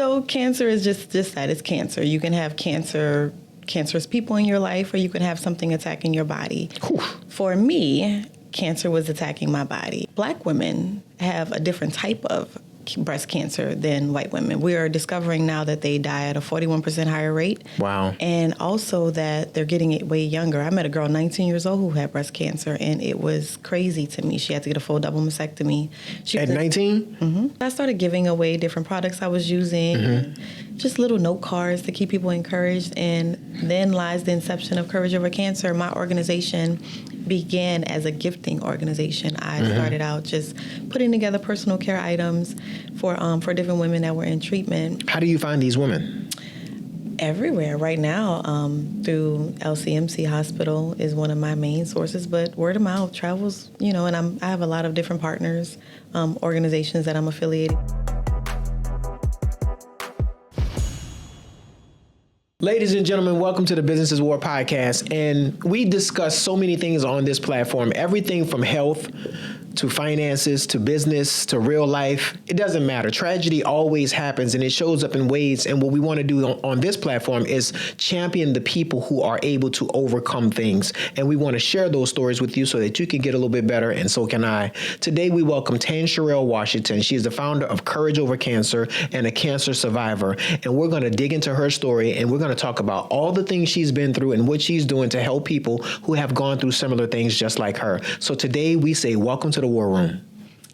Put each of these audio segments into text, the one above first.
So cancer is just that. It's cancer. You can have cancerous people in your life, or you can have something attacking your body. Whew. For me, cancer was attacking my body. Black women have a different type of breast cancer than white women. We are discovering now that they die at a 41% higher rate. Wow. And also that they're getting it way younger. I met a girl 19 years old who had breast cancer, and it was crazy to me. She had to get a full double mastectomy. At 19? Mm-hmm. I started giving away different products I was using, and just little note cards to keep people encouraged. And then lies the inception of Courage Over Cancer. My organization began as a gifting organization. I started out just putting together personal care items for different women that were in treatment. How do you find these women? Everywhere right now, through LCMC Hospital is one of my main sources, but word of mouth travels, and I have a lot of different partners, organizations that I'm affiliated. Ladies and gentlemen, welcome to the Business is War podcast. And we discuss so many things on this platform, everything from health to finances, to business, to real life. It doesn't matter. Tragedy always happens, and it shows up in ways. And what we want to do on this platform is champion the people who are able to overcome things. And we want to share those stories with you so that you can get a little bit better, and so can I. Today, we welcome Tancharelle Washington. She is the founder of Courage Over Cancer and a cancer survivor. And we're going to dig into her story, and we're going to talk about all the things she's been through and what she's doing to help people who have gone through similar things just like her. So today, we say welcome to the War Room.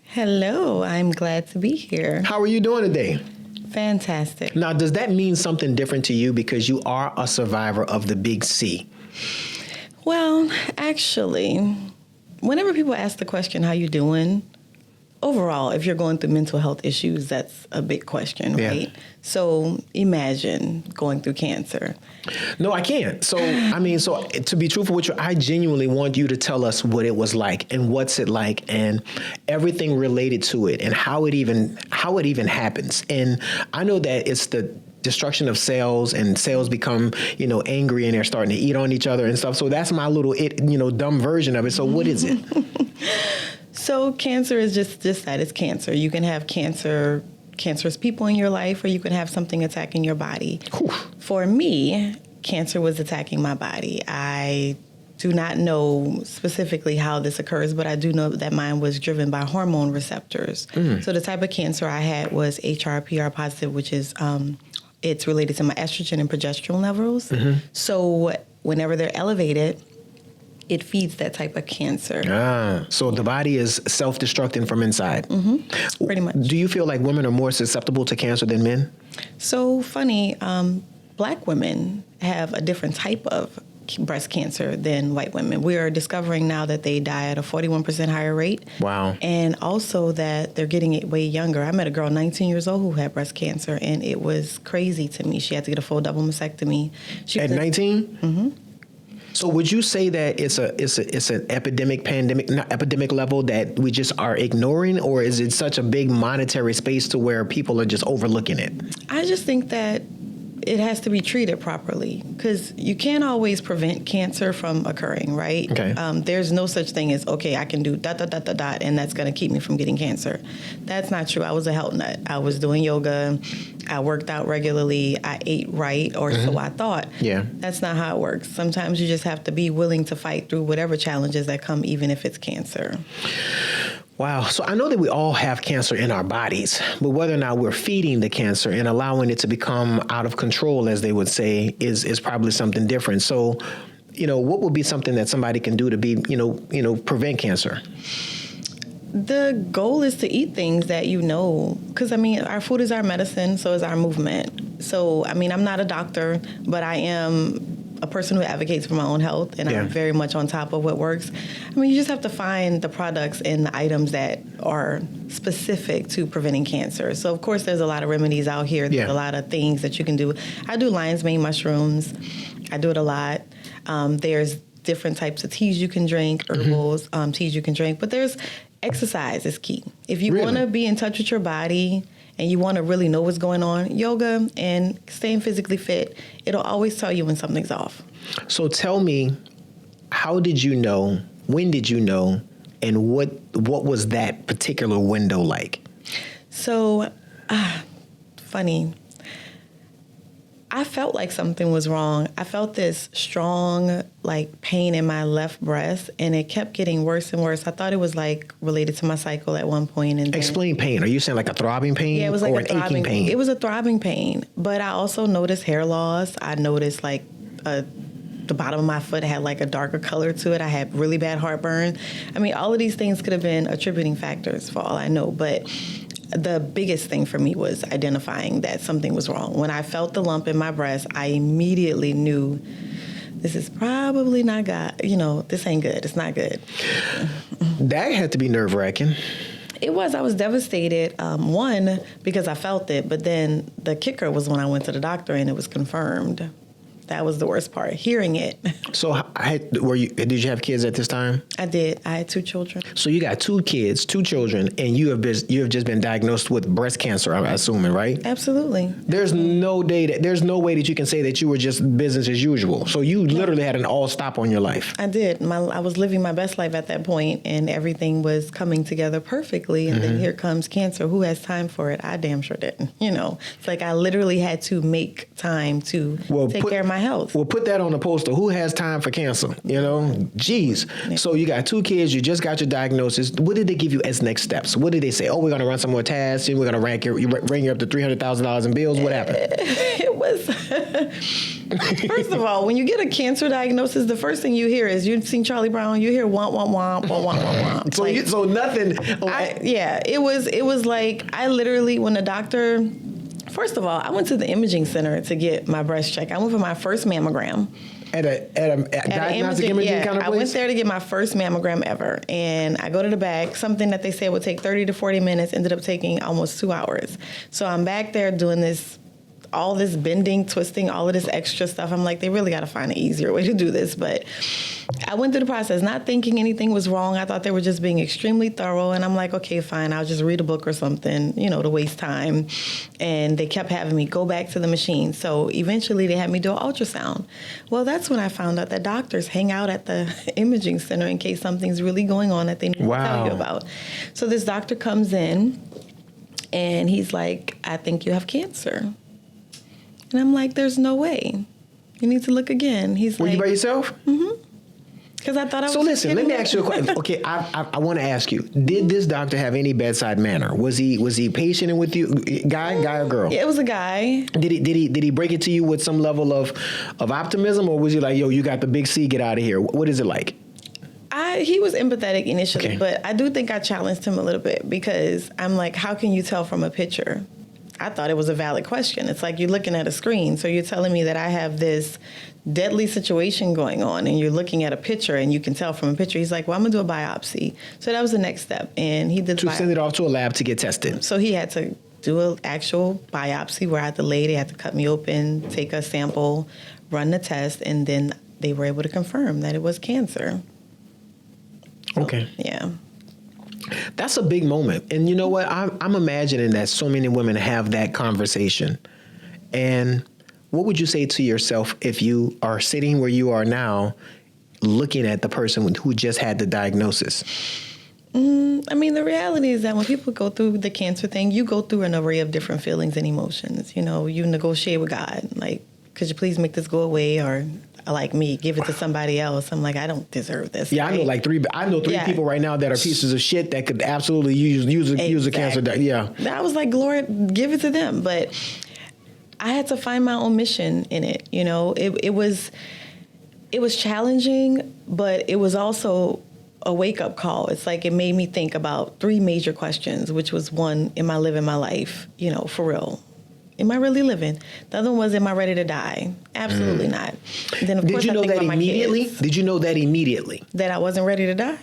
Hello, I'm glad to be here. How are you doing today? Fantastic. Now, does that mean something different to you because you are a survivor of the big C? Well, actually, whenever people ask the question, how you doing? Overall, if you're going through mental health issues, that's a big question, right? Yeah. So imagine going through cancer. No, I can't. So, to be truthful with you, I genuinely want you to tell us what it was like and what's it like and everything related to it and how it even happens. And I know that it's the destruction of cells, and cells become, angry, and they're starting to eat on each other and stuff. So that's my little, dumb version of it. So what is it? So cancer is just that. It's cancer. You can have cancerous people in your life, or you can have something attacking your body. Whew. For me, cancer was attacking my body. I do not know specifically how this occurs, but I do know that mine was driven by hormone receptors. So the type of cancer I had was HR/PR positive, which is it's related to my estrogen and progesterone levels. So whenever they're elevated, it feeds that type of cancer. So the body is self-destructing from inside. Pretty much. Do you feel like women are more susceptible to cancer than men? So funny, Black women have a different type of breast cancer than white women. We are discovering now that they die at a 41% higher rate. Wow. And also that they're getting it way younger. I met a girl 19 years old who had breast cancer, and it was crazy to me. She had to get a full double mastectomy. At 19? So would you say that it's an epidemic level that we just are ignoring, or is it such a big monetary space to where people are just overlooking it? I just think that it has to be treated properly, because you can't always prevent cancer from occurring, right? Okay. There's no such thing as, okay, I can do ... and that's going to keep me from getting cancer. That's not true. I was a health nut. I was doing yoga. I worked out regularly. I ate right, or so I thought. Yeah. That's not how it works. Sometimes you just have to be willing to fight through whatever challenges that come, even if it's cancer. Wow. So I know that we all have cancer in our bodies, but whether or not we're feeding the cancer and allowing it to become out of control, as they would say, is probably something different. So, what would be something that somebody can do to be, prevent cancer? The goal is to eat things that because our food is our medicine, so is our movement. So, I'm not a doctor, but I am a person who advocates for my own health, and I'm very much on top of what works. You just have to find the products and the items that are specific to preventing cancer. So, of course, there's a lot of remedies out here. There's a lot of things that you can do. I do lion's mane mushrooms. I do it a lot. There's different types of teas you can drink, herbals, teas you can drink. But there's exercise is key. If you want to be in touch with your body and you want to really know what's going on, yoga and staying physically fit, it'll always tell you when something's off. So tell me, how did you know, when did you know, and what was that particular window like? So, funny. I felt like something was wrong. I felt this strong, like, pain in my left breast, and it kept getting worse and worse. I thought it was, like, related to my cycle at one point. And Explain pain. Are you saying like a throbbing pain? Yeah, it was like or a an throbbing aching pain? It was a throbbing pain. But I also noticed hair loss. I noticed, like, the bottom of my foot had, like, a darker color to it. I had really bad heartburn. I mean, all of these things could have been attributing factors for all I know. But the biggest thing for me was identifying that something was wrong. When I felt the lump in my breast, I immediately knew this is probably not God. This ain't good. It's not good. That had to be nerve-wracking. It was. I was devastated. One, because I felt it, but then the kicker was when I went to the doctor and it was confirmed. That was the worst part, hearing it. So did you have kids at this time? I did. I had 2 children. So you got 2 kids, 2 children, and you have just been diagnosed with breast cancer, I'm assuming, right? Absolutely. There's no way that you can say that you were just business as usual. So you literally had an all stop on your life. I did. I was living my best life at that point, and everything was coming together perfectly. And then here comes cancer. Who has time for it? I damn sure didn't. It's like I literally had to make time to take care of my health. Well, put that on the poster. Who has time for cancer? Jeez. Yeah. So you got 2 kids. You just got your diagnosis. What did they give you as next steps? What did they say? Oh, we're going to run some more tests, and we're going to ring you up to $300,000 in bills. What happened? It was. First of all, when you get a cancer diagnosis, the first thing you hear is, you've seen Charlie Brown. You hear womp womp womp womp womp womp. So nothing. It was like I literally, when the doctor. First of all, I went to the imaging center to get my breast checked. I went for my first mammogram. At a diagnostic imaging kind of place? I went there to get my first mammogram ever. And I go to the back. Something that they said would take 30 to 40 minutes ended up taking almost 2 hours. So I'm back there doing all this bending, twisting, all of this extra stuff. I'm like, they really got to find an easier way to do this. But I went through the process not thinking anything was wrong. I thought they were just being extremely thorough. And I'm like, okay, fine. I'll just read a book or something, to waste time. And they kept having me go back to the machine. So eventually they had me do an ultrasound. Well, that's when I found out that doctors hang out at the imaging center in case something's really going on that they need to tell you about. So this doctor comes in and he's like, I think you have cancer. And I'm like, there's no way. You need to look again. He's Were like, you by yourself? Mm-hmm. Because I thought I was. So listen, let me ask you a question. Okay, I want to ask you: did this doctor have any bedside manner? Was he patient with you, guy or girl? Yeah, it was a guy. Did he break it to you with some level of optimism, or was he like, yo, you got the big C, get out of here? What is it like? He was empathetic initially, Okay. but I do think I challenged him a little bit because I'm like, how can you tell from a picture? I thought it was a valid question. It's like you're looking at a screen. So you're telling me that I have this deadly situation going on and you're looking at a picture and you can tell from a picture. He's like, well, I'm going to do a biopsy. So that was the next step. And he did to send it off to a lab to get tested. So he had to do an actual biopsy where I had to lay. They had to cut me open, take a sample, run the test, and then they were able to confirm that it was cancer. So, okay. Yeah. That's a big moment. And you know what? I'm imagining that so many women have that conversation. And what would you say to yourself if you are sitting where you are now, looking at the person who just had the diagnosis? I mean, the reality is that when people go through the cancer thing, you go through an array of different feelings and emotions. You negotiate with God. Like, could you please make this go away? Or like me, give it to somebody else. I'm like, I don't deserve this. Yeah, right? I know three people right now that are pieces of shit that could absolutely use a cancer. Yeah. I was like, Lord, give it to them. But I had to find my own mission in it. It was challenging, but it was also a wake-up call. It's like it made me think about 3 major questions, which was one, am I living my life, for real? Am I really living? The other one was, am I ready to die? Absolutely not. And then, of course, Did you know that immediately? Kids, Did you know that immediately? that I wasn't ready to die?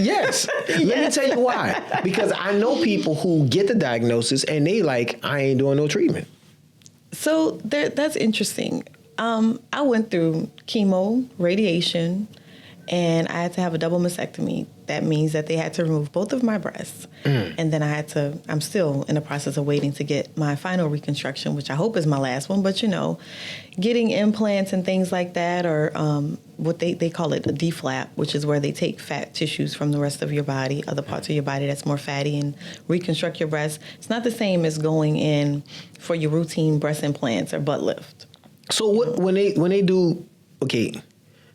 Yes. Let me tell you why. Because I know people who get the diagnosis and they like, I ain't doing no treatment. So that's interesting. I went through chemo, radiation, and I had to have a double mastectomy. That means that they had to remove both of my breasts. And then I'm still in the process of waiting to get my final reconstruction, which I hope is my last one. But, getting implants and things like that, or what they call it a deflap, which is where they take fat tissues from the rest of your body, other parts of your body that's more fatty, and reconstruct your breasts. It's not the same as going in for your routine breast implants or butt lift. So what when they do okay,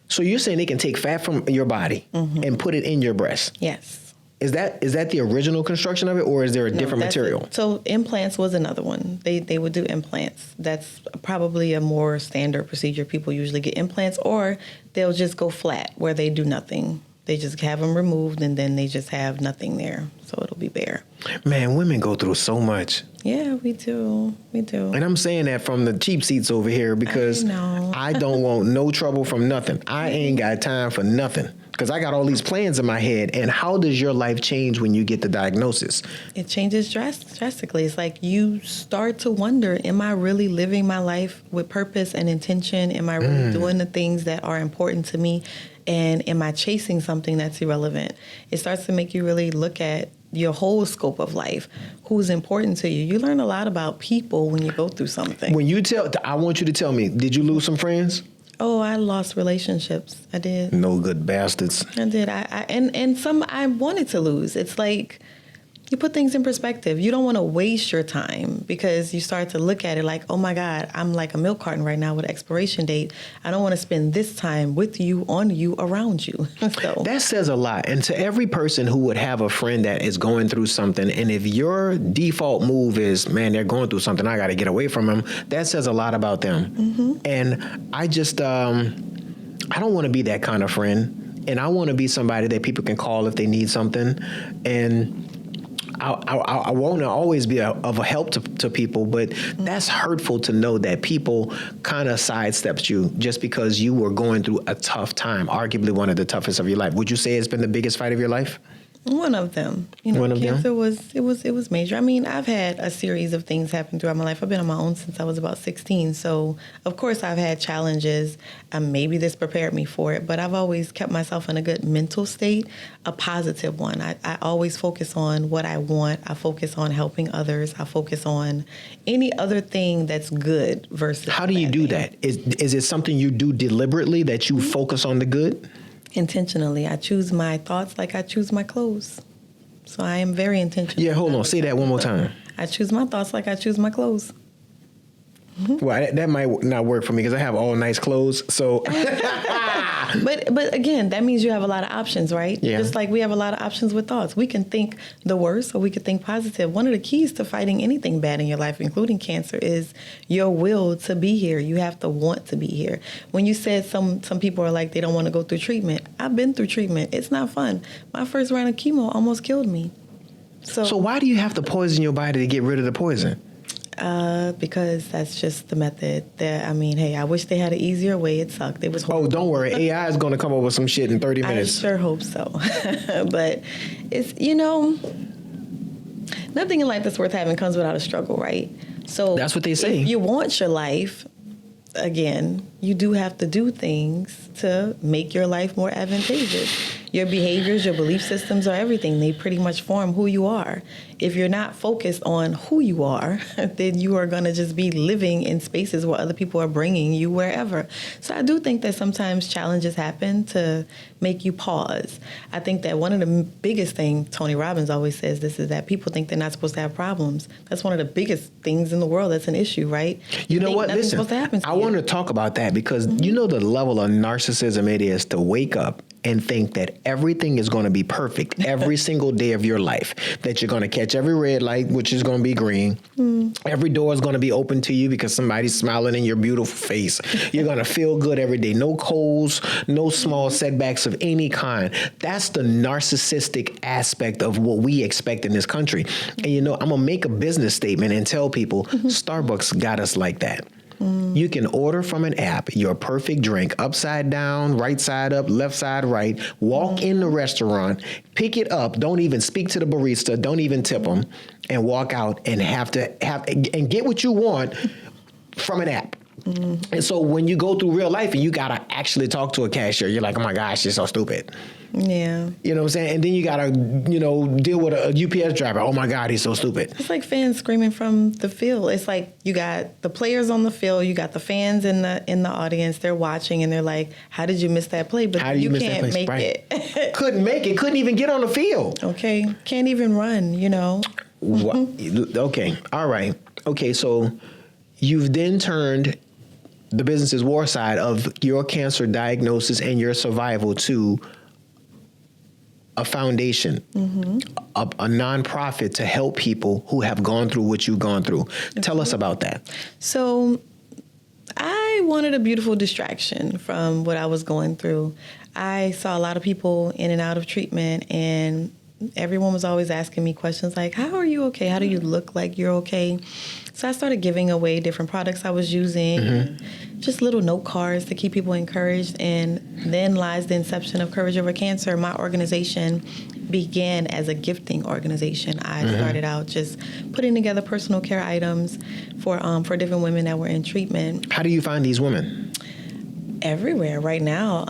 so you're saying they can take fat from your body and put it in your breast? Yes. Is that the original construction of it, or is there a different material? So implants was another one. They would do implants. That's probably a more standard procedure. People usually get implants, or they'll just go flat where they do nothing. They just have them removed, and then they just have nothing there. So it'll be bare. Man, women go through so much. Yeah, we do. We do. And I'm saying that from the cheap seats over here because I don't want no trouble from nothing. I ain't got time for nothing because I got all these plans in my head. And how does your life change when you get the diagnosis? It changes drastically. It's like you start to wonder, am I really living my life with purpose and intention? Am I really doing the things that are important to me? And am I chasing something that's irrelevant? It starts to make you really look at your whole scope of life, who's important to you. You learn a lot about people when you go through something. When you I want you to tell me, did you lose some friends? Oh, I lost relationships. I did. No good bastards. I did. And some I wanted to lose. It's like you put things in perspective. You don't want to waste your time because you start to look at it like, oh my God, I'm like a milk carton right now with expiration date. I don't want to spend this time with you, on you, around you. So that says a lot. And to every person who would have a friend that is going through something, and if your default move is, man, they're going through something, I got to get away from them, that says a lot about them. And I just, I don't want to be that kind of friend. And I want to be somebody that people can call if they need something. And I want to always be of a help to people, but that's hurtful to know that people kind of sidestepped you just because you were going through a tough time, arguably one of the toughest of your life. Would you say it's been the biggest fight of your life? One of them. Cancer was major. I mean, I've had a series of things happen throughout my life. I've been on my own since I was about 16. So, of course, I've had challenges. Maybe this prepared me for it, but I've always kept myself in a good mental state, a positive one. I always focus on what I want. I focus on helping others. I focus on any other thing that's good versus How do you do that? Is it something you do deliberately that you focus on the good? Intentionally. I choose my thoughts like I choose my clothes. So I am very intentional. Yeah, hold on. Say that one more time. I choose my thoughts like I choose my clothes. Well, that might not work for me because I have all nice clothes. So, but again, that means you have a lot of options, right? Yeah. Just like we have a lot of options with thoughts. We can think the worst, or we could think positive. One of the keys to fighting anything bad in your life, including cancer, is your will to be here. You have to want to be here. When you said some people are like they don't want to go through treatment, I've been through treatment. It's not fun. My first round of chemo almost killed me. So why do you have to poison your body to get rid of the poison? Because that's just the method. Hey, I wish they had an easier way. It sucked. It was horrible. Oh, don't worry. AI is going to come up with some shit in 30 minutes. I sure hope so. But it's, nothing in life that's worth having comes without a struggle, right? So that's what they say. If you want your life, again, you do have to do things to make your life more advantageous. Your behaviors, your belief systems are everything. They pretty much form who you are. If you're not focused on who you are, then you are going to just be living in spaces where other people are bringing you wherever. So I do think that sometimes challenges happen to make you pause. I think that one of the biggest things, Tony Robbins always says this, is that people think they're not supposed to have problems. That's one of the biggest things in the world that's an issue, right? You know what? Listen, I want to talk about that because you know the level of narcissism it is to wake up and think that everything is going to be perfect every single day of your life, that you're going to catch every red light, which is going to be green. Every door is going to be open to you because somebody's smiling in your beautiful face. You're going to feel good every day. No colds, no small setbacks of any kind. That's the narcissistic aspect of what we expect in this country. And I'm going to make a business statement and tell people Starbucks got us like that. You can order from an app your perfect drink, upside down, right side up, left side right, walk in the restaurant, pick it up, don't even speak to the barista, don't even tip them, and walk out and and get what you want from an app. And so when you go through real life and you got to actually talk to a cashier, you're like, oh my gosh, she's so stupid. Yeah. You know what I'm saying? And then you got to, deal with a UPS driver. Oh my God, he's so stupid. It's like fans screaming from the field. It's like you got the players on the field, you got the fans in the audience, they're watching and they're like, how did you miss that play? But you can't make it. Couldn't make it. Couldn't even get on the field. Okay. Can't even run, Okay. All right. Okay. So you've then turned the Business is War side of your cancer diagnosis and your survival to a foundation, a nonprofit to help people who have gone through what you've gone through. Tell us about that. So I wanted a beautiful distraction from what I was going through. I saw a lot of people in and out of treatment, and everyone was always asking me questions like, how are you okay? How do you look like you're okay? So I started giving away different products I was using, just little note cards to keep people encouraged. And then lies the inception of Courage Over Cancer. My organization began as a gifting organization. I started out just putting together personal care items for different women that were in treatment. How do you find these women? Everywhere right now,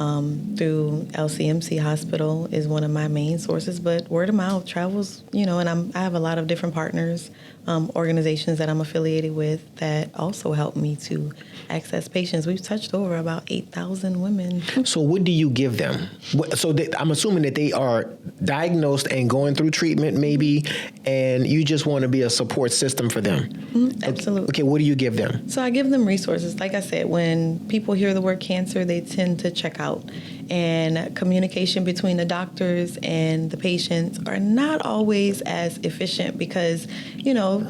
through LCMC Hospital is one of my main sources, but word of mouth travels, and I have a lot of different partners, organizations that I'm affiliated with that also help me to access patients. We've touched over about 8,000 women. So what do you give them? So I'm assuming that they are diagnosed and going through treatment maybe, and you just want to be a support system for them. Absolutely. Okay, what do you give them? So I give them resources. Like I said, when people hear the word cancer, they tend to check out. And communication between the doctors and the patients are not always as efficient because,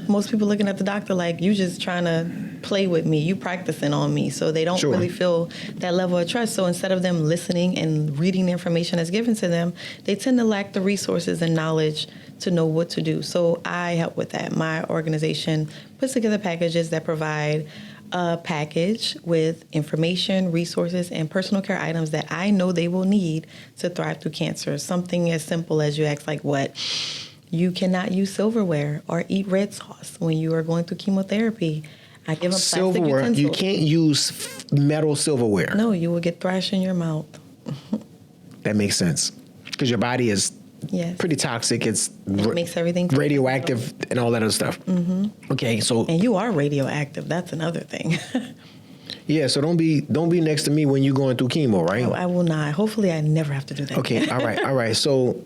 most people looking at the doctor like, you just trying to play with me, you practicing on me. So they don't really feel that level of trust. So instead of them listening and reading the information that's given to them, they tend to lack the resources and knowledge to know what to do. So I help with that. My organization puts together packages that provide a package with information, resources, and personal care items that I know they will need to thrive through cancer. Something as simple as you ask like what? You cannot use silverware or eat red sauce when you are going through chemotherapy. I give them plastic silverware. utensils. You can't use metal silverware. No, you will get thrash in your mouth. That makes sense because your body is pretty toxic. It makes everything radioactive and all that other stuff. Okay, so and you are radioactive. That's another thing. Yeah, so don't be next to me when you're going through chemo, right? I will not. Hopefully, I never have to do that. Okay, all right. So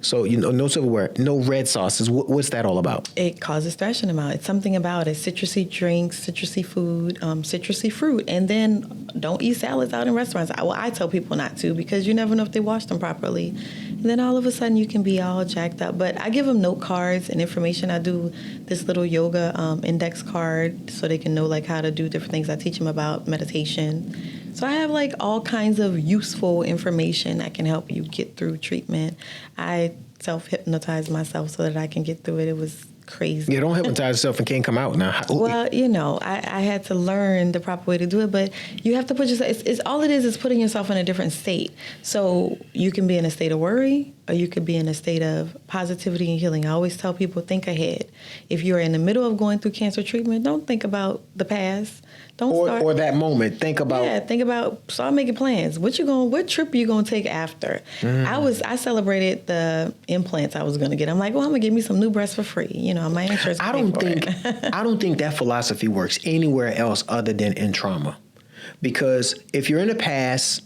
no silverware, no red sauces. What's that all about? It causes thrash in the mouth. It's something about it. Citrusy drinks, citrusy food, citrusy fruit, and then don't eat salads out in restaurants. I tell people not to because you never know if they wash them properly. And then all of a sudden you can be all jacked up. But I give them note cards and information. I do this little yoga index card so they can know like how to do different things. I teach them about meditation. So I have like all kinds of useful information that can help you get through treatment. I self-hypnotize myself so that I can get through it. It was crazy. Yeah, don't hypnotize yourself and can't come out now. Well, I had to learn the proper way to do it, but you have to put yourself, it's all it is putting yourself in a different state. So you can be in a state of worry or you could be in a state of positivity and healing. I always tell people, think ahead. If you're in the middle of going through cancer treatment, don't think about the past. Or that moment. Think about. Start making plans. What trip you gonna take after? I celebrated the implants I was gonna get. I'm like, well, I'm gonna get me some new breasts for free. My insurance. I don't think that philosophy works anywhere else other than in trauma, because if you're in the past,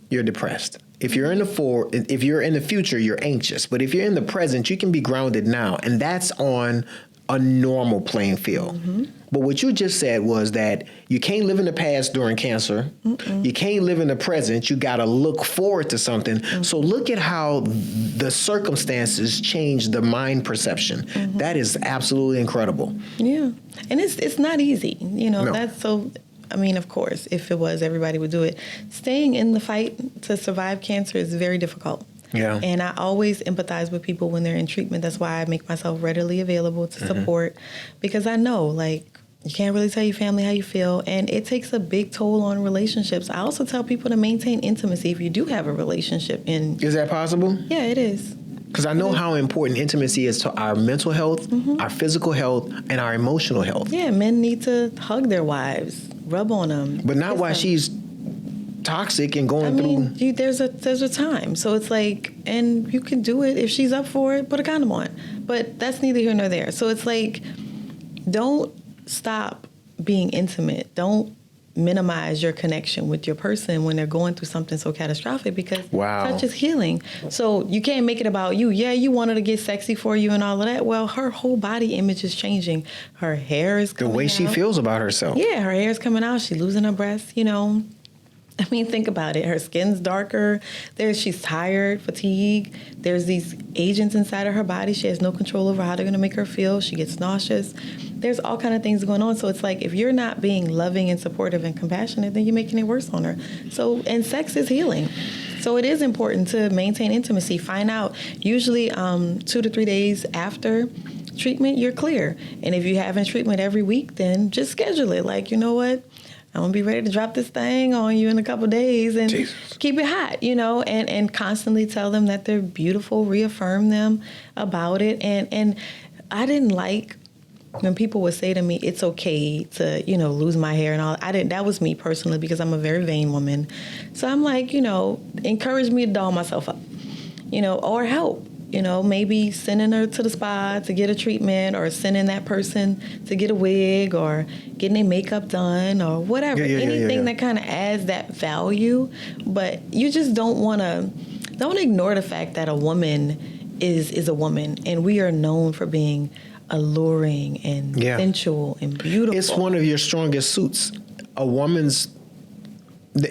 you're depressed. If you're in the future, you're anxious. But if you're in the present, you can be grounded now, and that's on a normal playing field. Mm-hmm. But what you just said was that you can't live in the past during cancer. Mm-mm. You can't live in the present. You got to look forward to something. Mm-hmm. So look at how the circumstances change the mind perception. Mm-hmm. That is absolutely incredible. Yeah. And it's not easy. No. That's so... of course, if it was, everybody would do it. Staying in the fight to survive cancer is very difficult. Yeah. And I always empathize with people when they're in treatment. That's why I make myself readily available to support, because I know, you can't really tell your family how you feel, and it takes a big toll on relationships. I also tell people to maintain intimacy if you do have a relationship. Is that possible? Yeah, it is. Because I know how important intimacy is to our mental health, our physical health, and our emotional health. Yeah, men need to hug their wives, rub on them. But not while she's toxic and going through. There's a time. So it's like, and you can do it if she's up for it, put a condom on. But that's neither here nor there. So it's like, don't stop being intimate. Don't minimize your connection with your person when they're going through something so catastrophic, because touch is healing. So you can't make it about you. Yeah, you want her to get sexy for you and all of that. Well, her whole body image is changing. Her hair is coming out. The way she feels about herself. Yeah, her hair is coming out. She's losing her breasts, you know. I mean, think about it. Her skin's darker. She's tired, fatigue. There's these agents inside of her body. She has no control over how they're going to make her feel. She gets nauseous. There's all kind of things going on. So it's like, if you're not being loving and supportive and compassionate, then you're making it worse on her. So, and sex is healing. So it is important to maintain intimacy. Find out, usually 2 to 3 days after treatment, you're clear. And if you're having treatment every week, then just schedule it. Like, you know what? I'm going to be ready to drop this thing on you in a couple of days and keep it hot, you know, and constantly tell them that they're beautiful, reaffirm them about it. And I didn't like when people would say to me, it's okay to, you know, lose my hair and all. That was me personally, because I'm a very vain woman. So I'm like, you know, encourage me to doll myself up, you know, or help. You know, maybe sending her to the spa to get a treatment, or sending that person to get a wig, or getting their makeup done, or whatever. Anything that kind of adds that value. But you just don't ignore the fact that a woman is a woman, and we are known for being alluring and sensual and beautiful. It's one of your strongest suits. A woman's,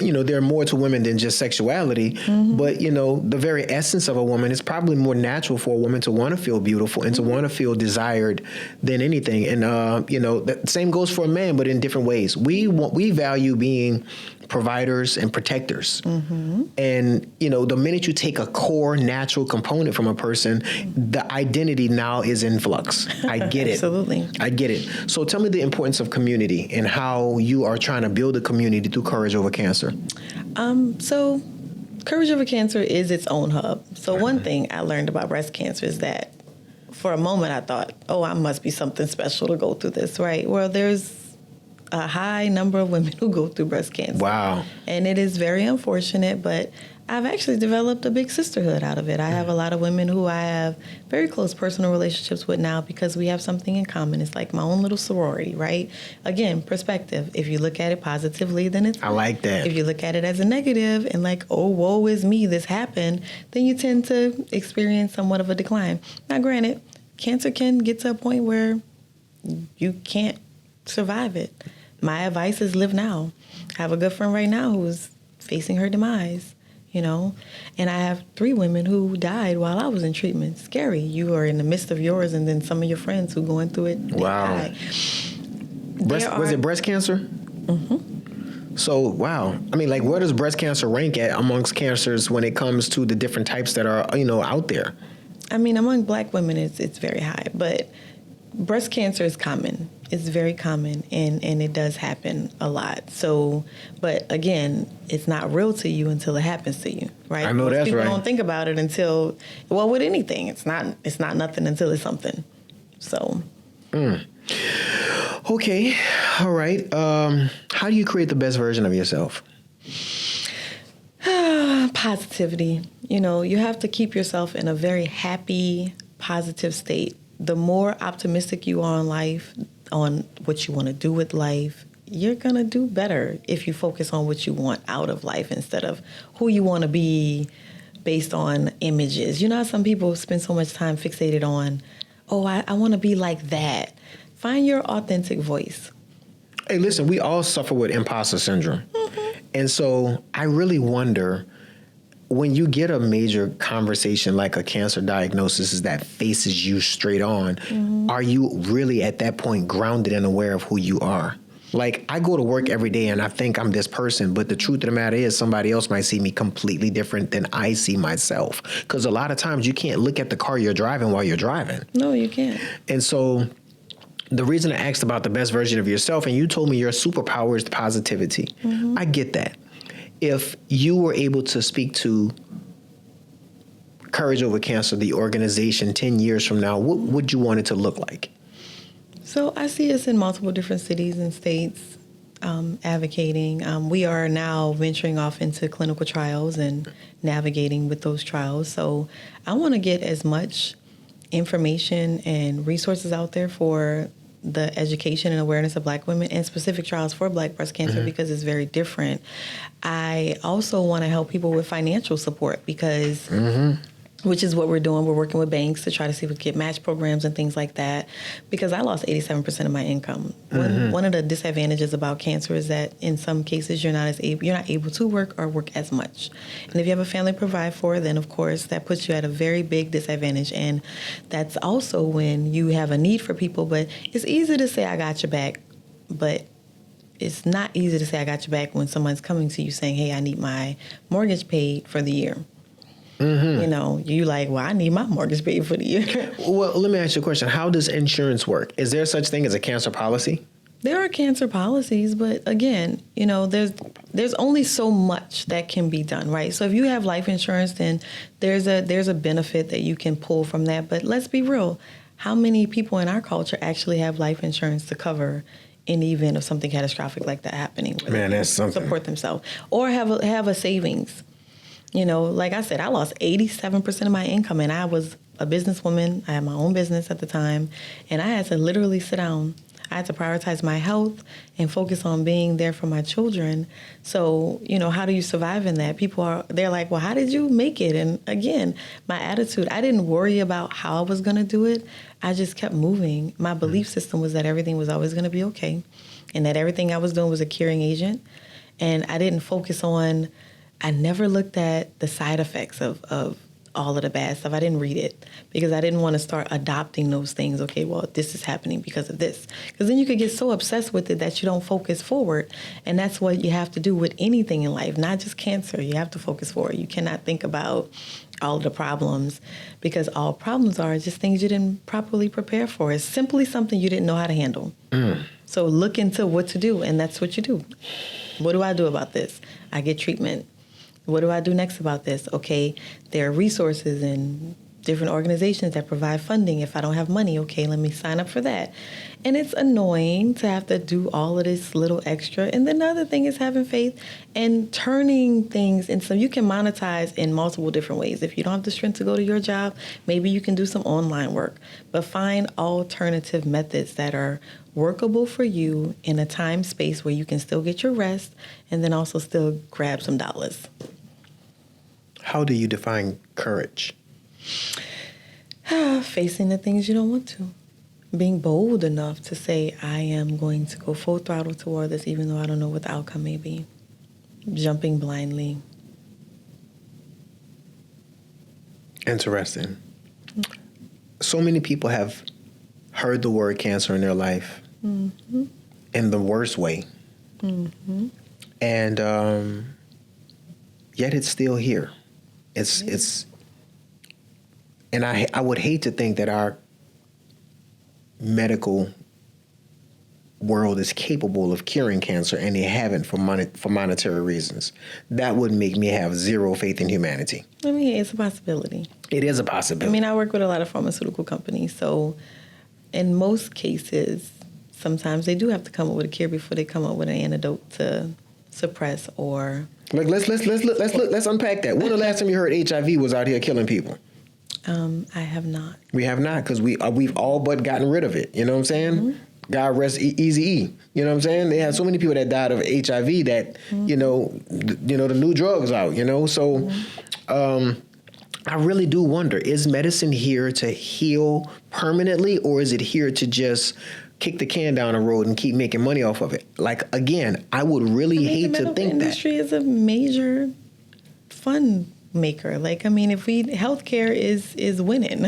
you know, there are more to women than just sexuality, but, you know, the very essence of a woman is probably more natural for a woman to want to feel beautiful and to want to feel desired than anything. And, you know, the same goes for a man, but in different ways. We value being providers and protectors. And, you know, the minute you take a core natural component from a person, the identity now is in flux. I get it. Absolutely. I get it. So tell me the importance of community and how you are trying to build a community through Courage Over Cancer. So Courage Over Cancer is its own hub. So one thing I learned about breast cancer is that for a moment I thought, oh, I must be something special to go through this, right? Well, there's a high number of women who go through breast cancer. Wow. And it is very unfortunate, but I've actually developed a big sisterhood out of it. I have a lot of women who I have very close personal relationships with now, because we have something in common. It's like my own little sorority, right? Again, perspective. If you look at it positively, then it's I like that. If you look at it as a negative and like, oh, woe is me, this happened, then you tend to experience somewhat of a decline. Now, granted, cancer can get to a point where you can't survive it. My advice is live now. I have a good friend right now who's facing her demise, you know, and I have 3 women who died while I was in treatment. Scary. You are in the midst of yours, and then some of your friends who going through it. Wow. Was it breast cancer? So, wow. I mean, like, where does breast cancer rank at amongst cancers when it comes to the different types that are, you know, out there? I mean, among Black women, it's very high, but breast cancer is common. It's very common, and it does happen a lot. So, but again, it's not real to you until it happens to you, right? I know Most that's people right. don't think about it until, well, with anything, it's not nothing until it's something. So. Okay. All right. How do you create the best version of yourself? Positivity. You know, you have to keep yourself in a very happy, positive state. The more optimistic you are on life, on what you want to do with life, you're going to do better if you focus on what you want out of life instead of who you want to be based on images. You know how some people spend so much time fixated on, oh, I want to be like that. Find your authentic voice. Hey, listen, we all suffer with imposter syndrome. And so I really wonder, when you get a major conversation like a cancer diagnosis that faces you straight on, are you really at that point grounded and aware of who you are? Like, I go to work every day and I think I'm this person, but the truth of the matter is somebody else might see me completely different than I see myself. Because a lot of times you can't look at the car you're driving while you're driving. No, you can't. And so the reason I asked about the best version of yourself, and you told me your superpower is the positivity. I get that. If you were able to speak to Courage Over Cancer, the organization, 10 years from now, what would you want it to look like? So I see us in multiple different cities and states advocating. We are now venturing off into clinical trials and navigating with those trials. So I want to get as much information and resources out there for the education and awareness of Black women and specific trials for Black breast cancer because it's very different. I also want to help people with financial support because which is what we're doing. We're working with banks to try to see if we can get match programs and things like that because I lost 87% of my income. One of the disadvantages about cancer is that in some cases you're not able to work or work as much. And if you have a family to provide for, then of course that puts you at a very big disadvantage. And that's also when you have a need for people, but it's easy to say I got your back, but it's not easy to say I got your back when someone's coming to you saying, hey, I need my mortgage paid for the year. You know, you like, well, I need my mortgage paid for the year. Well, let me ask you a question. How does insurance work? Is there such thing as a cancer policy? There are cancer policies, but again, you know, there's only so much that can be done, right? So if you have life insurance, then there's a benefit that you can pull from that. But let's be real. How many people in our culture actually have life insurance to cover in the event of something catastrophic like that happening? Man, that's something. Support themselves. Or have a savings. You know, like I said, I lost 87% of my income, and I was a businesswoman. I had my own business at the time, and I had to literally sit down. I had to prioritize my health and focus on being there for my children. So, you know, how do you survive in that? They're like, well, how did you make it? And again, my attitude, I didn't worry about how I was going to do it. I just kept moving. My belief system was that everything was always going to be okay and that everything I was doing was a curing agent. And I didn't focus on, I never looked at the side effects of all of the bad stuff. I didn't read it because I didn't want to start adopting those things. Okay, well, this is happening because of this. Because then you could get so obsessed with it that you don't focus forward. And that's what you have to do with anything in life, not just cancer. You have to focus forward. You cannot think about all of the problems because all problems are just things you didn't properly prepare for. It's simply something you didn't know how to handle. So look into what to do, and that's what you do. What do I do about this? I get treatment. What do I do next about this? Okay, there are resources and different organizations that provide funding. If I don't have money, okay, let me sign up for that. And it's annoying to have to do all of this little extra. And then the other thing is having faith and turning things into, you can monetize in multiple different ways. If you don't have the strength to go to your job, maybe you can do some online work. But find alternative methods that are workable for you in a time space where you can still get your rest and then also still grab some dollars. How do you define courage? Facing the things you don't want to. Being bold enough to say, I am going to go full throttle toward this even though I don't know what the outcome may be. Jumping blindly. Interesting. So many people have heard the word cancer in their life in the worst way. And yet it's still here. It's and I would hate to think that our medical world is capable of curing cancer and they haven't for monetary reasons. That would make me have zero faith in humanity. I mean, it's a possibility. It is a possibility. I mean, I work with a lot of pharmaceutical companies, so in most cases, sometimes they do have to come up with a cure before they come up with an antidote to suppress or. Like let's unpack that. When the last time you heard HIV was out here killing people? I have not. We have not, because we've all but gotten rid of it. You know what I'm saying? God rest Eazy-E. You know what I'm saying? They had so many people that died of HIV that the new drugs out. You know, so I really do wonder: is medicine here to heal permanently, or is it here to just kick the can down the road and keep making money off of it? Like, again, I would really hate to think that. The medical industry is a major fund maker. Like, I mean, healthcare is winning,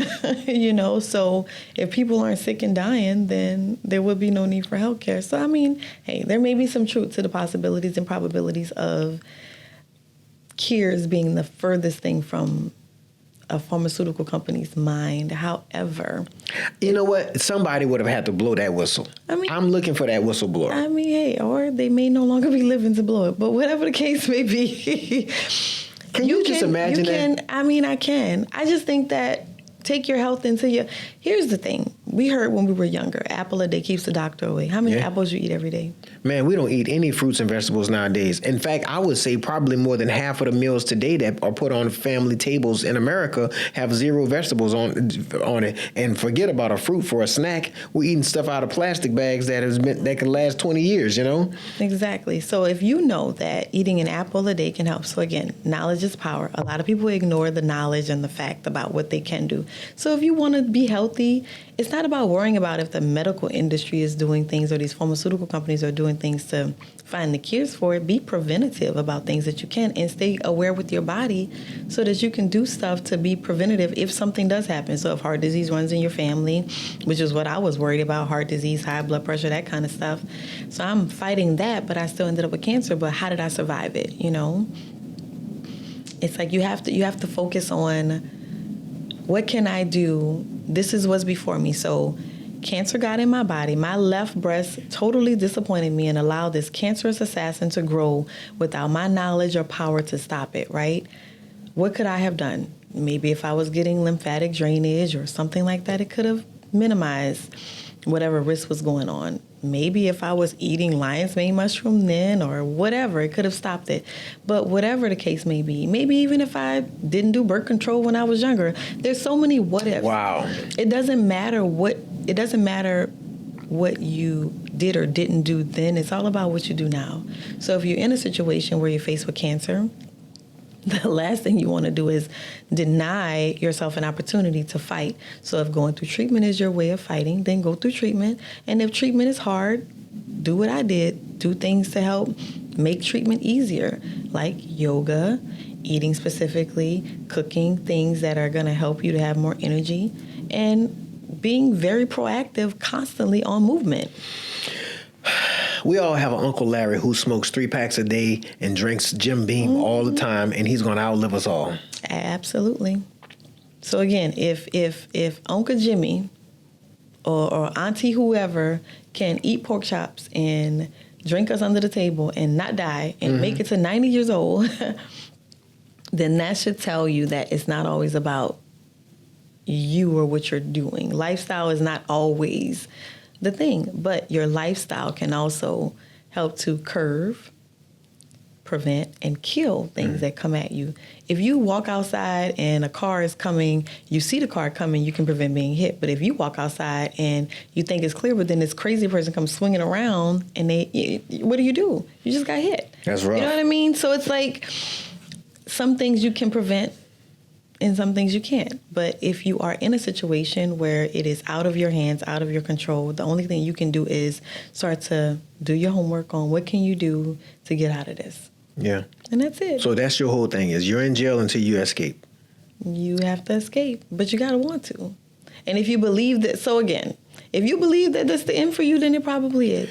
so if people aren't sick and dying, then there would be no need for healthcare. So, I mean, hey, there may be some truth to the possibilities and probabilities of cures being the furthest thing from a pharmaceutical company's mind. However, you know what? Somebody would have had to blow that whistle. I mean, I'm looking for that whistleblower. I mean, hey, or they may no longer be living to blow it. But whatever the case may be, can you just imagine that? I mean, I can. I just think that take your health into your... Here's the thing. We heard when we were younger, apple a day keeps the doctor away. How many apples you eat every day? Man, we don't eat any fruits and vegetables nowadays. In fact, I would say probably more than half of the meals today that are put on family tables in America have zero vegetables on it. And forget about a fruit for a snack. We're eating stuff out of plastic bags that can last 20 years, you know? Exactly. So if you know that eating an apple a day can help. So again, knowledge is power. A lot of people ignore the knowledge and the fact about what they can do. So if you want to be healthy, it's not about worrying about if the medical industry is doing things or these pharmaceutical companies are doing things to find the cures for it. Be preventative about things that you can and stay aware with your body so that you can do stuff to be preventative if something does happen. So if heart disease runs in your family, which is what I was worried about, heart disease, high blood pressure, that kind of stuff. So I'm fighting that, but I still ended up with cancer. But how did I survive it, you know? It's like you have to focus on, what can I do? This is what's before me. So cancer got in my body. My left breast totally disappointed me and allowed this cancerous assassin to grow without my knowledge or power to stop it, right? What could I have done? Maybe if I was getting lymphatic drainage or something like that, it could have minimized whatever risk was going on. Maybe if I was eating lion's mane mushroom then or whatever, it could have stopped it. But whatever the case may be, maybe even if I didn't do birth control when I was younger, there's so many what ifs. Wow. It doesn't matter what you did or didn't do then. It's all about what you do now. So if you're in a situation where you're faced with cancer, the last thing you want to do is deny yourself an opportunity to fight. So if going through treatment is your way of fighting, then go through treatment. And if treatment is hard, do what I did. Do things to help make treatment easier, like yoga, eating specifically, cooking, things that are going to help you to have more energy, and being very proactive constantly on movement. We all have an Uncle Larry who smokes 3 packs a day and drinks Jim Beam all the time, and he's going to outlive us all. Absolutely. So again, if Uncle Jimmy or Auntie whoever can eat pork chops and drink us under the table and not die and make it to 90 years old, then that should tell you that it's not always about you or what you're doing. Lifestyle is not always the thing, but your lifestyle can also help to curve, prevent, and kill things that come at you. If you walk outside and a car is coming, you see the car coming, you can prevent being hit. But if you walk outside and you think it's clear, but then this crazy person comes swinging around and what do? You just got hit. That's rough. You know what I mean? So it's like some things you can prevent and some things you can't. But if you are in a situation where it is out of your hands, out of your control, the only thing you can do is start to do your homework on what can you do to get out of this. Yeah. And that's it. So that's your whole thing, is you're in jail until you escape. You have to escape, but you got to want to. And if you believe that, so again, if you believe that that's the end for you, then it probably is.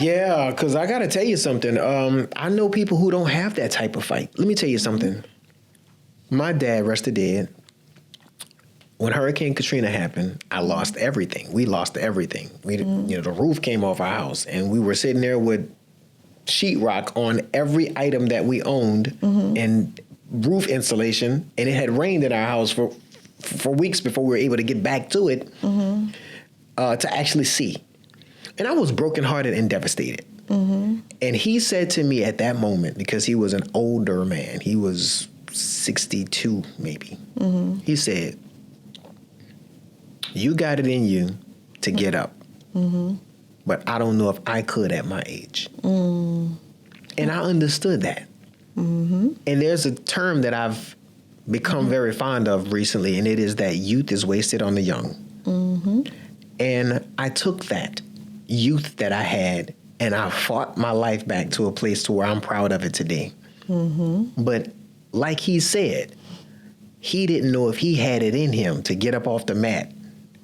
Yeah, because I got to tell you something. I know people who don't have that type of fight. Let me tell you something. My dad, rested dead, when Hurricane Katrina happened, I lost everything. We lost everything. The roof came off our house, and we were sitting there with sheetrock on every item that we owned and roof insulation, and it had rained in our house for weeks before we were able to get back to it to actually see. And I was brokenhearted and devastated. And he said to me at that moment, because he was an older man, he was 62 maybe. He said, "You got it in you to get up, but I don't know if I could at my age." And I understood that. And there's a term that I've become very fond of recently, and it is that youth is wasted on the young. And I took that youth that I had and I fought my life back to a place to where I'm proud of it today. But like he said, he didn't know if he had it in him to get up off the mat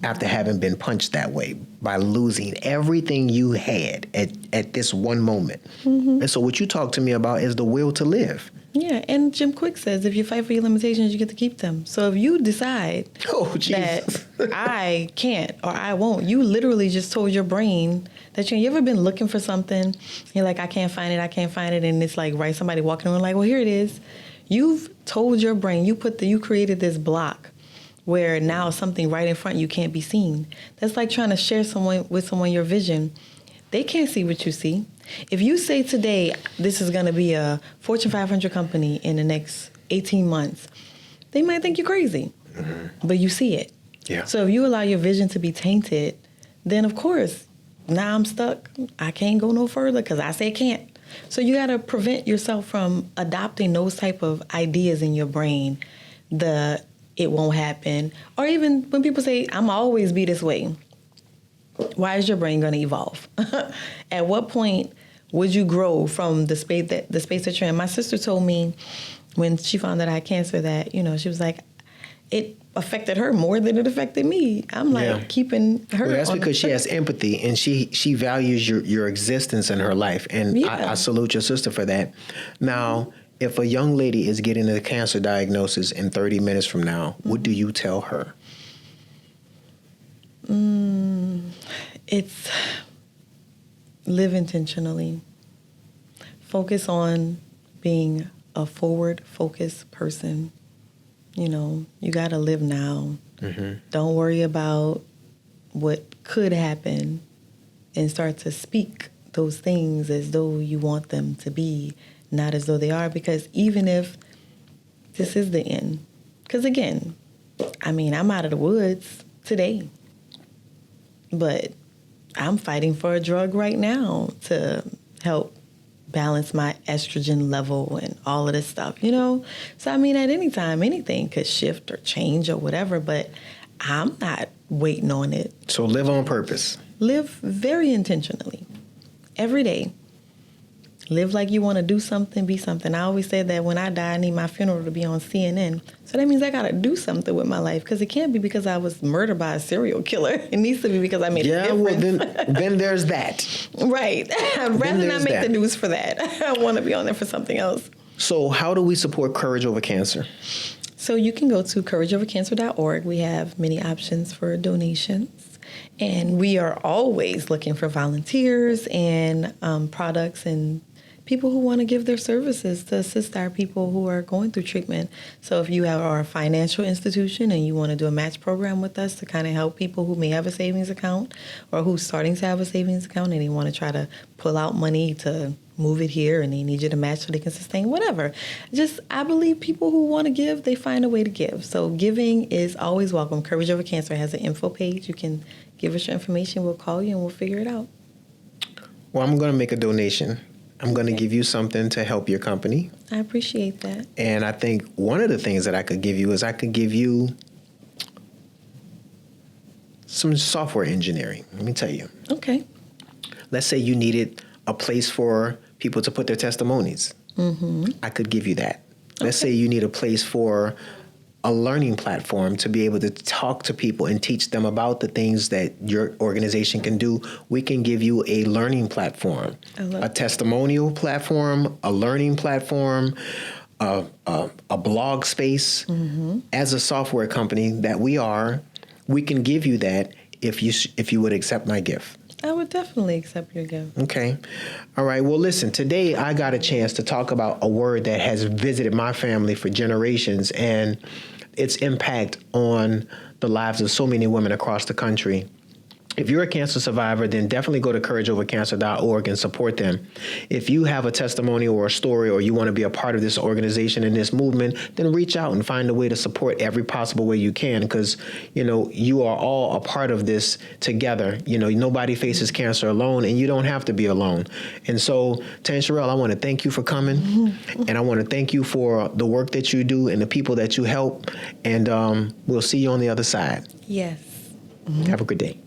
after having been punched that way by losing everything you had at this one moment. And so what you talk to me about is the will to live. Yeah, and Jim Quick says if you fight for your limitations, you get to keep them. So if you decide that I can't or I won't, you literally just told your brain that you ever been looking for something, you're like, I can't find it, and it's like, right, somebody walking around like, well, here it is. You've told your brain, you created this block where now something right in front you can't be seen. That's like trying to share with someone your vision. They can't see what you see. If you say today, this is going to be a Fortune 500 company in the next 18 months, they might think you're crazy, but you see it. Yeah. So if you allow your vision to be tainted, then of course, now I'm stuck. I can't go no further because I say can't. So you got to prevent yourself from adopting those type of ideas in your brain. It won't happen. Or even when people say, I'm always be this way. Why is your brain going to evolve? At what point would you grow from the space that you're in? My sister told me when she found that I had cancer that, she was like, it affected her more than it affected me. I'm like keeping her. Well, that's because she has empathy and she values your existence in her life. And I salute your sister for that. Now, if a young lady is getting a cancer diagnosis in 30 minutes from now, what do you tell her? It's live intentionally. Focus on being a forward-focused person. You got to live now. Don't worry about what could happen and start to speak those things as though you want them to be, not as though they are, because even if this is the end, because again, I'm out of the woods today, but I'm fighting for a drug right now to help balance my estrogen level and all of this stuff, So, at any time, anything could shift or change or whatever, but I'm not waiting on it. So live on purpose. Live very intentionally. Every day. Live like you want to do something, be something. I always say that when I die, I need my funeral to be on CNN. So that means I got to do something with my life, because it can't be because I was murdered by a serial killer. It needs to be because I made a difference. Well, then there's that. Right. I'd rather not make the news for that. I want to be on there for something else. So how do we support Courage Over Cancer? So you can go to courageovercancer.org. We have many options for donations. And we are always looking for volunteers and products and people who want to give their services to assist our people who are going through treatment. So if you are a financial institution and you want to do a match program with us to kind of help people who may have a savings account or who's starting to have a savings account and they want to try to pull out money to move it here and they need you to match so they can sustain, whatever. I believe people who want to give, they find a way to give. So giving is always welcome. Courage Over Cancer has an info page. You can give us your information. We'll call you and we'll figure it out. Well, I'm going to make a donation. I'm going to give you something to help your company. I appreciate that. And I think one of the things that I could give you is I could give you some software engineering. Let me tell you. Okay. Let's say you needed a place for people to put their testimonies. I could give you that. Let's say you need a place for a learning platform to be able to talk to people and teach them about the things that your organization can do. We can give you a learning platform, a testimonial platform, a learning platform, a blog space. As a software company that we are, we can give you that if you would accept my gift. I would definitely accept your gift. Okay. All right. Well, listen, today I got a chance to talk about a word that has visited my family for generations and its impact on the lives of so many women across the country. If you're a cancer survivor, then definitely go to courageovercancer.org and support them. If you have a testimony or a story or you want to be a part of this organization and this movement, then reach out and find a way to support every possible way you can, because, you are all a part of this together. Nobody faces cancer alone, and you don't have to be alone. And so, Tancharelle, I want to thank you for coming, and I want to thank you for the work that you do and the people that you help, and we'll see you on the other side. Yes. Have a good day.